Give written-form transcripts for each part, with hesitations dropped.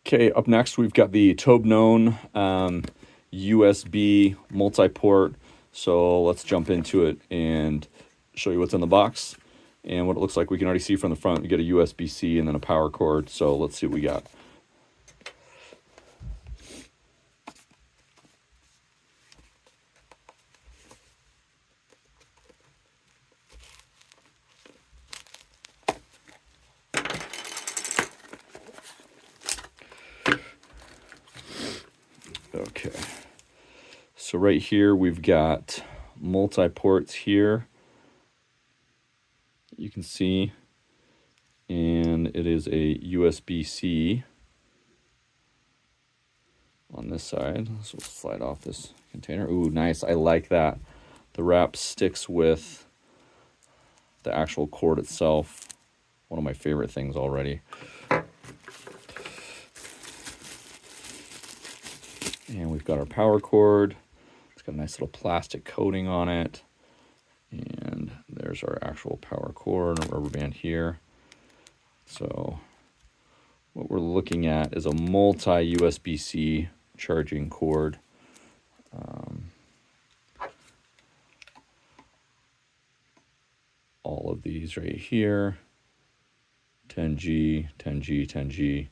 Okay, up next we've got the Tobenone USB multi-port. So let's jump into it and show you what's in the box and what it looks like. We can already see from the front, we get a USB-C and then a power cord. So let's see what we got. Okay, so right here we've got multi-ports here, you can see, and it is a USB-C on this side. So we'll slide off this container. Ooh, nice, I like that. The wrap sticks with the actual cord itself. One of my favorite things already. And we've got our power cord. It's got a nice little plastic coating on it. And there's our actual power cord and a rubber band here. So what we're looking at is a multi-USB-C charging cord. All of these right here. 10G, 10G, 10G.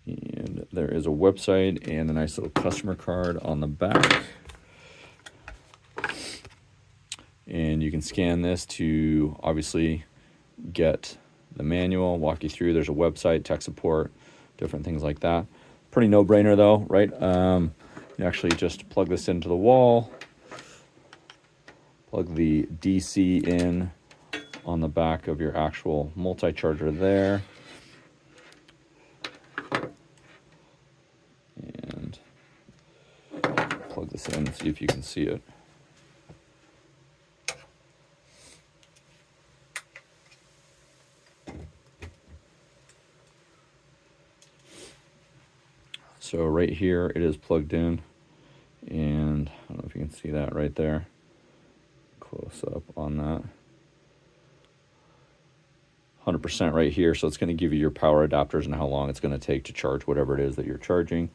And there is a website and a nice little customer card on the back. And you can scan this to obviously get the manual, walk you through. There's a website, tech support, different things like that. Pretty no-brainer though, right? You actually just plug this into the wall, plug the DC in on the back of your actual multi-charger there. And plug this in and see if you can see it. So right here it is plugged in, and I don't know if you can see that right there. Close up on that. 100% right here, so it's going to give you your power adapters and how long it's going to take to charge whatever it is that you're charging.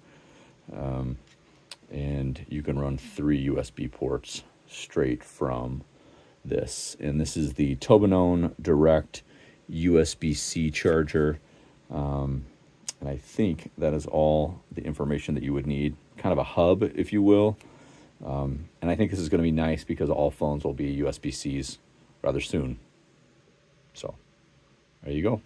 And you can run 3 USB ports straight from this. And this is the Tobenone Direct USB-C charger. And I think that is all the information that you would need. Kind of a hub, if you will. And I think this is going to be nice because all phones will be USB-Cs rather soon. So there you go.